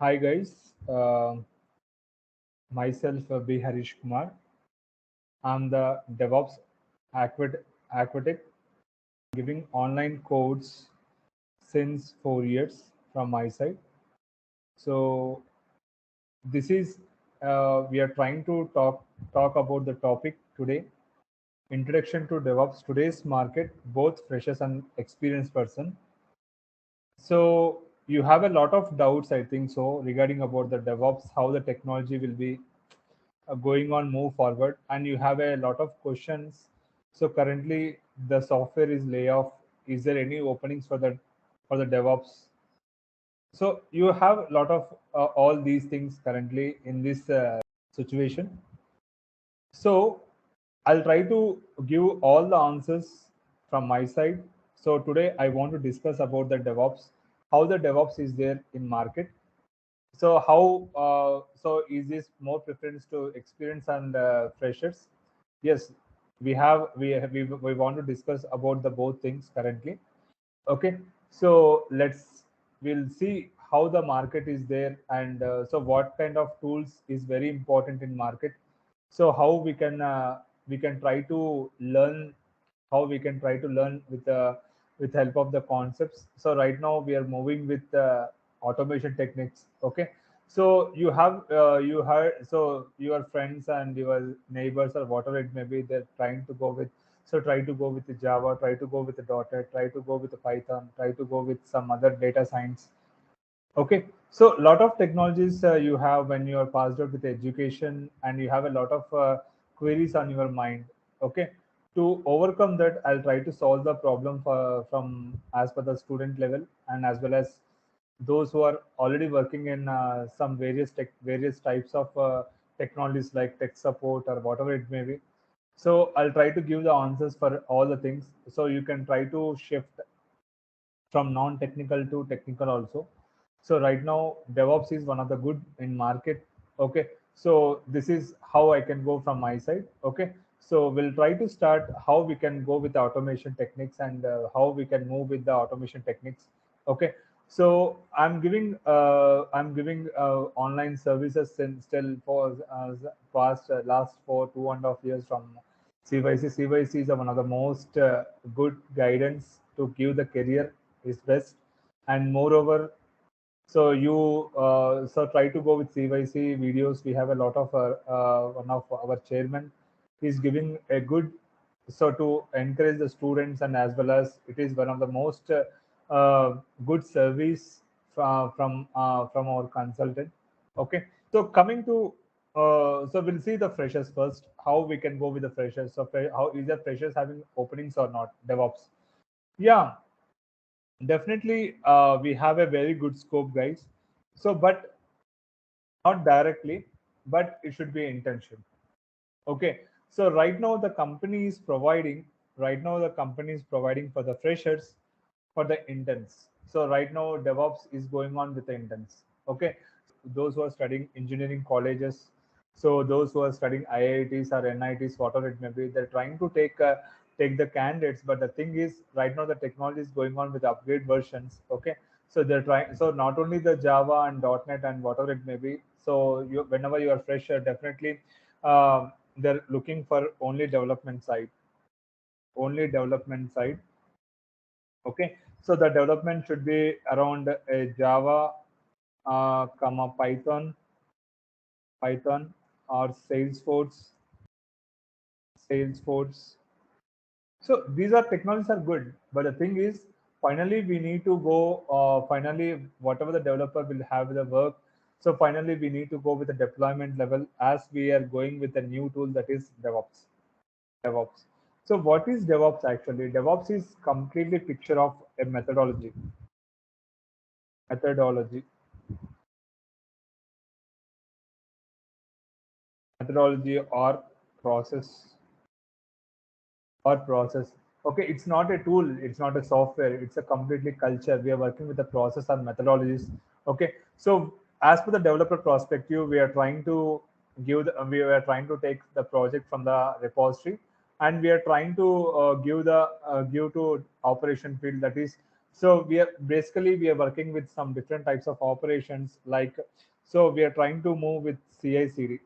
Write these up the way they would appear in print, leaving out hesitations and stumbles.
Hi guys, myself B. Harish Kumar. I'm the DevOps aquatic, giving online codes since 4 years from my side. So this is we are trying to talk about the topic today. Introduction to DevOps today's market, both freshers and experienced person. So you have a lot of doubts, I think so, regarding about the DevOps, how the technology will be going on move forward, and you have a lot of questions. So currently the software is layoff. Is there any openings for the DevOps? So you have a lot of all these things currently in this situation. So I'll try to give all the answers from my side. So today I want to discuss about the DevOps, how the DevOps is there in market. So how so is this more preference to experience and freshers? Yes, we want to discuss about the both things currently. Okay, so we'll see how the market is there, and so what kind of tools is very important in market. So how we can try to learn, how we can try to learn with help of the concepts. So right now we are moving with automation techniques. Okay, so you heard, so your friends and your neighbors or whatever it may be, they're trying to go with, so try to go with the Java, try to go with the .NET, try to go with the Python, try to go with some other data science. Okay, so a lot of technologies you have when you are passed out with education, and you have a lot of queries on your mind. Okay, to overcome that, I'll try to solve the problem from as per the student level, and as well as those who are already working in some various types of technologies like tech support or whatever it may be. So I'll try to give the answers for all the things, so you can try to shift from non-technical to technical also. So right now DevOps is one of the good in market. Okay, so this is how I can go from my side. Okay, so we'll try to start how we can go with the automation techniques, and how we can move with the automation techniques. Okay, so I'm giving online services since still for past last for 2.5 years from CYC. CYC is one of the most good guidance to give the career is best. And moreover, so you so try to go with CYC videos. We have a lot of one of our chairman is giving a good, so to encourage the students, and as well as it is one of the most good service from our consultant. Okay, so coming to so we'll see the freshers first. How we can go with the freshers? So how is the freshers having openings or not? DevOps. Yeah, definitely, we have a very good scope, guys. So, but not directly, but it should be intention. Okay. So right now the company is providing. Right now the company is providing for the freshers for the interns. So right now DevOps is going on with the interns. Okay. Those who are studying engineering colleges, so those who are studying IITs or NITs, whatever it may be, they're trying to take the candidates. But the thing is, right now the technology is going on with upgrade versions. Okay, so they're trying. So not only the Java and .NET and whatever it may be. So whenever you are fresher, definitely they're looking for only development side. Only development side. Okay, so the development should be around a Java, comma Python or Salesforce. So these are technologies are good, but the thing is, finally we need to go. Finally, whatever the developer will have the work. So finally, we need to go with the deployment level as we are going with a new tool, that is DevOps. DevOps. So what is DevOps actually? DevOps is completely picture of a methodology, methodology process process. Okay, it's not a tool, it's not a software, it's a completely culture. We are working with the process and methodologies. Okay, so as per the developer perspective, we are trying to we are trying to take the project from the repository, and we are trying to give to operation field, that is So we are working with some different types of operations, like, so we are trying to move with CI/CD.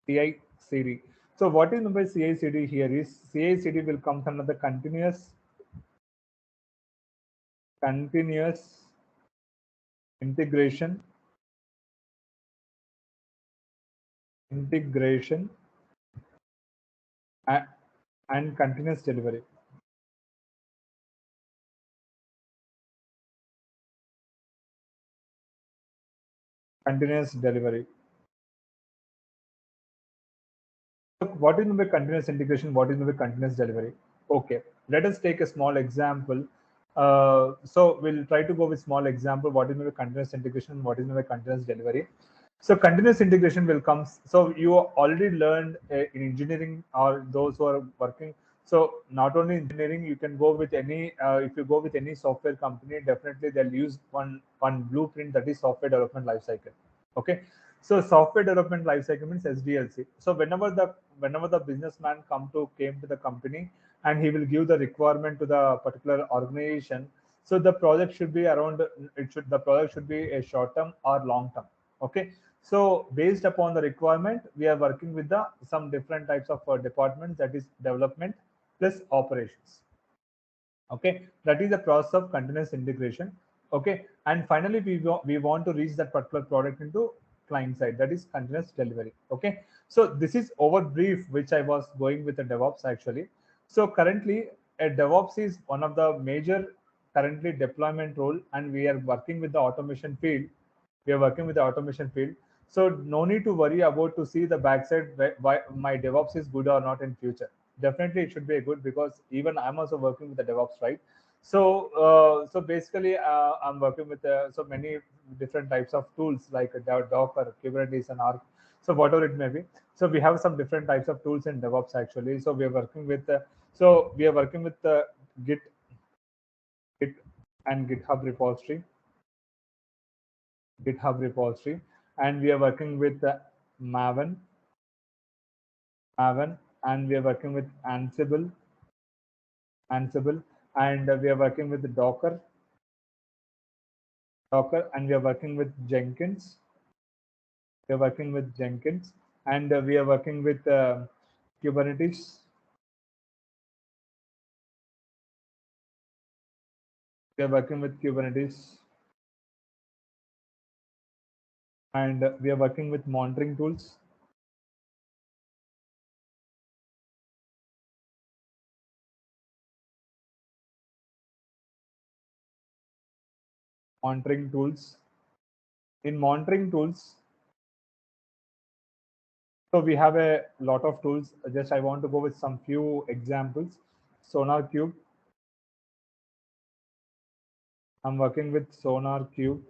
CI/CD. So what is meant by CI/CD here is CI/CD will come under the continuous integration a- and continuous delivery. Continuous delivery. Look, what is meant by continuous integration? What is meant by continuous delivery? Okay, let us take a small example. So we'll try to go with small example. What is meant by continuous integration? What is meant by continuous delivery? So continuous integration will come. So you already learned in engineering, or those who are working. So not only engineering, you can go with any. If you go with any software company, definitely they'll use one blueprint, that is software development lifecycle. Okay, so software development lifecycle means SDLC. So whenever the businessman came to the company, and he will give the requirement to the particular organization. So the project should be around. The project should be a short term or long term. Okay, so based upon the requirement, we are working with the some different types of departments, that is development plus operations. Okay, that is the process of continuous integration. Okay, and finally we want to reach that particular product into client side, that is continuous delivery. Okay, so this is over brief which I was going with the DevOps actually. So currently a DevOps is one of the major currently deployment role, and we are working with the automation field. We are working with the automation field. So no need to worry about to see the backside why my DevOps is good or not in future. Definitely it should be good, because even I'm also working with the DevOps, right? So so basically I'm working with so many different types of tools, like Docker, Kubernetes, and Arc. So whatever it may be. So we have some different types of tools in DevOps actually. So we are working with Git, Git and GitHub repository, and we are working with Maven, and we are working with Ansible, and we are working with Docker, and we are working with Jenkins. We are working with Jenkins, and we are working with Kubernetes. We are working with Kubernetes, and we are working with monitoring tools. Monitoring tools. In monitoring tools, so we have a lot of tools. Just I want to go with some few examples. SonarQube. I'm working with SonarQube.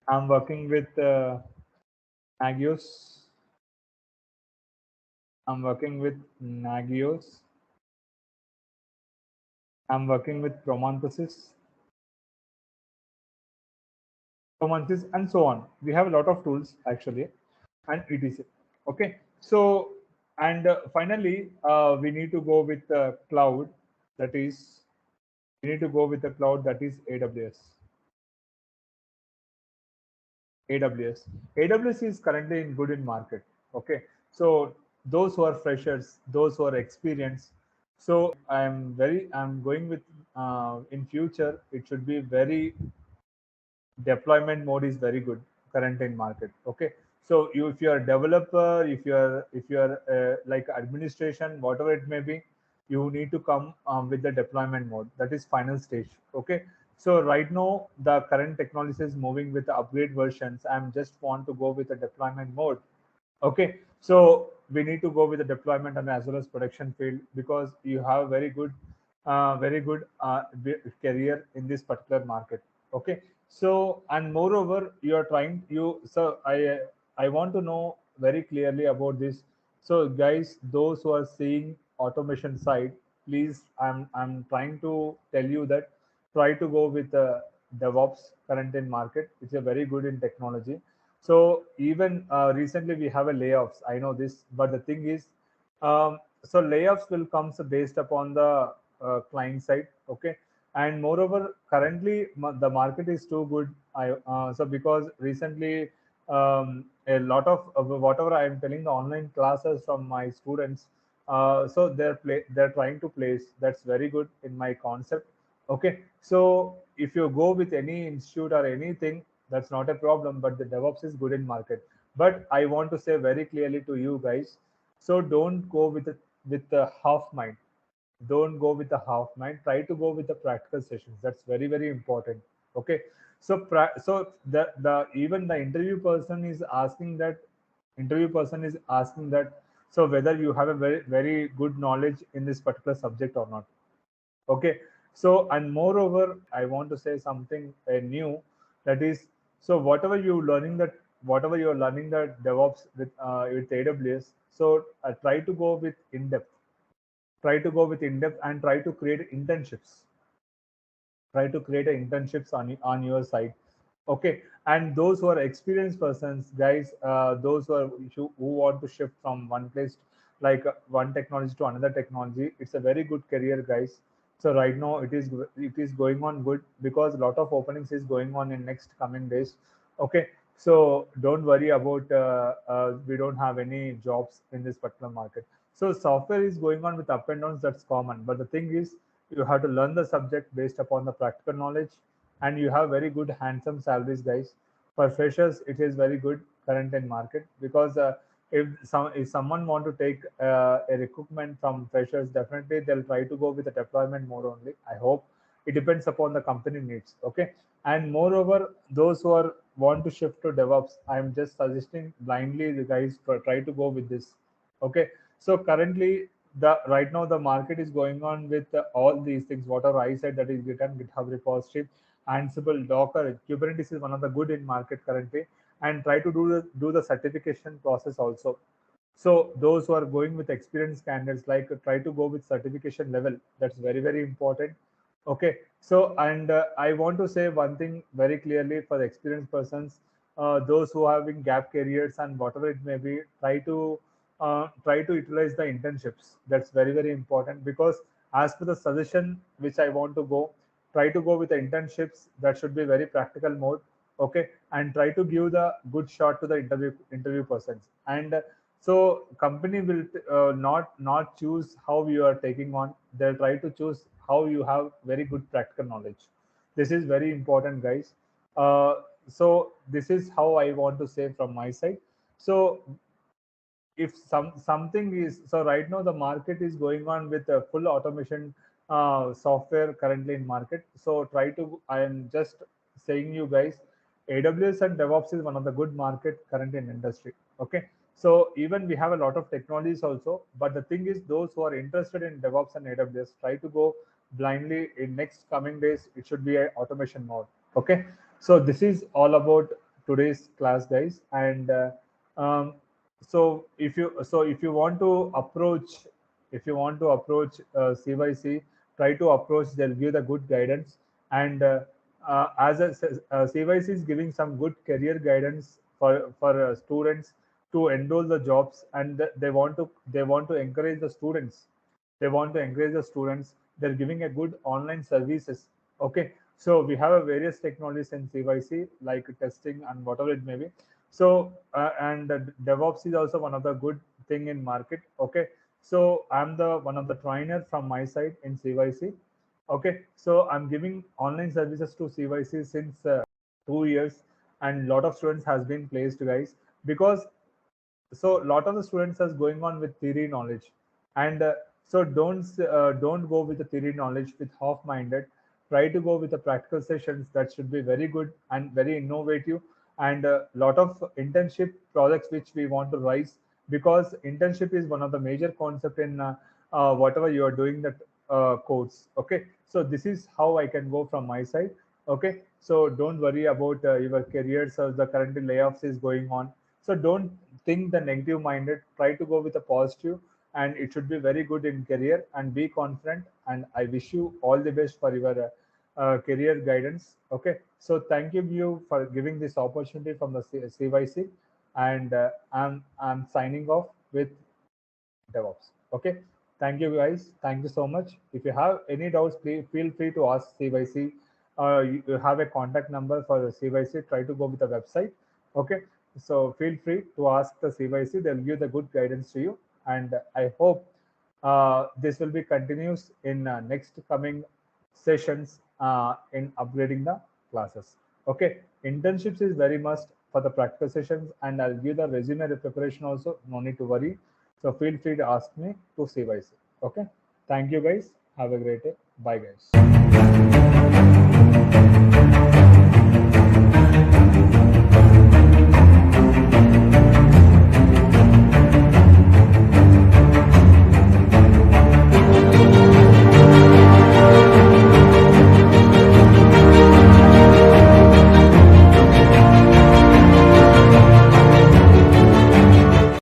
I'm working with Nagios. I'm working with Nagios. I'm working with Prometheus, and so on. We have a lot of tools actually, and etc. Okay, so and finally, we need to go with the cloud. That is, we need to go with the cloud. That is AWS. AWS is currently in good in market. Okay, so those who are freshers, those who are experienced, so I'm going with in future it should be very deployment mode is very good current in market. Okay, so if you are a developer, if you are like administration, whatever it may be, you need to come with the deployment mode, that is final stage. Okay, so right now the current technology is moving with the upgrade versions. I'm just want to go with the deployment mode. Okay, so we need to go with the deployment and as well as production field, because you have very good career in this particular market. Okay, so and moreover, you are trying you. So I want to know very clearly about this. So guys, those who are seeing automation side, please, I'm trying to tell you that try to go with DevOps current in market. It's a very good in technology. So even recently we have a layoffs. I know this, but the thing is, so layoffs will come based upon the client side. Okay, and moreover currently the market is too good. So because recently a lot of whatever I am telling the online classes from my students, so they're trying to place, that's very good in my concept. Okay, so if you go with any institute or anything, that's not a problem, but the DevOps is good in market. But I want to say very clearly to you guys, so don't go with the half mind. Don't go with the half mind. Try to go with the practical sessions. That's very very important. Okay, so the even the interview person is asking that, so whether you have a very very good knowledge in this particular subject or not. Okay, so and moreover I want to say something new, that is, so whatever you're learning that DevOps with AWS, so try to go with in depth. Try to go with in depth and try to create internships. Try to create internships on your side. Okay, and those who are experienced persons, guys, those who want to shift from one place, like one technology to another technology, it's a very good career, guys. So right now it is going on good, because a lot of openings is going on in next coming days. Okay, so don't worry about we don't have any jobs in this particular market. So software is going on with up and downs, that's common, but the thing is, you have to learn the subject based upon the practical knowledge, and you have very good handsome salaries, guys. For freshers it is very good current in market, because if someone want to take a recruitment from freshers, definitely they'll try to go with the deployment mode only, I hope. It depends upon the company needs. Okay, and moreover those who are want to shift to DevOps, I'm just suggesting blindly the guys try to go with this. Okay, so currently the right now the market is going on with all these things whatever I said, that is GitHub repository, Ansible, Docker, Kubernetes is one of the good in market currently, and try to do the certification process also. So those who are going with experienced candidates, like try to go with certification level. That's very very important. Okay, so and I want to say one thing very clearly for the experienced persons, those who are having gap careers and whatever it may be, try to utilize the internships. That's very very important, because as per the suggestion which I want to go, try to go with the internships. That should be very practical mode. Okay, and try to give the good shot to the interview persons. And so company will not choose how you are taking on. They'll try to choose how you have very good practical knowledge. This is very important, guys. So this is how I want to say from my side. So if something is, so right now the market is going on with a full automation software currently in market. So try to, I am just saying you guys, AWS and DevOps is one of the good market currently in industry. Okay, so even we have a lot of technologies also, but the thing is, those who are interested in DevOps and AWS, try to go blindly in next coming days. It should be a automation mode. Okay, so this is all about today's class, guys. And um, so if you want to approach, CYC, try to approach. They'll give the good guidance. And CYC is giving some good career guidance for students to enroll the jobs, and they want to encourage the students. They're giving a good online services. Okay, so we have a various technologies in CYC, like testing and whatever it may be. So and DevOps is also one of the good thing in market. Okay, so I'm the one of the trainer from my side in CYC. Okay, so I'm giving online services to CYC since 2 years, and lot of students has been placed, guys, because so a lot of the students are going on with theory knowledge. And so don't go with the theory knowledge with half minded. Try to go with the practical sessions. That should be very good and very innovative. And a lot of internship projects which we want to rise, because internship is one of the major concept in whatever you are doing that course. Okay, so this is how I can go from my side. Okay, so don't worry about your careers, or the current layoffs is going on. So don't think the negative minded. Try to go with a positive, and it should be very good in career, and be confident. And I wish you all the best for your career guidance. Okay, so thank you for giving this opportunity from the CYC. And I'm signing off with DevOps. Okay, Thank you guys. Thank you so much. If you have any doubts, please feel free to ask CYC. You have a contact number for the CYC. Try to go with the website. Okay. So feel free to ask the CYC. They'll give the good guidance to you. And I hope this will be continuous in next coming sessions in upgrading the classes. Okay. Internships is very must for the practical sessions, and I'll give the resume preparation also. No need to worry. So feel free to ask me to CYC. Okay. Thank you guys. Have a great day. Bye guys.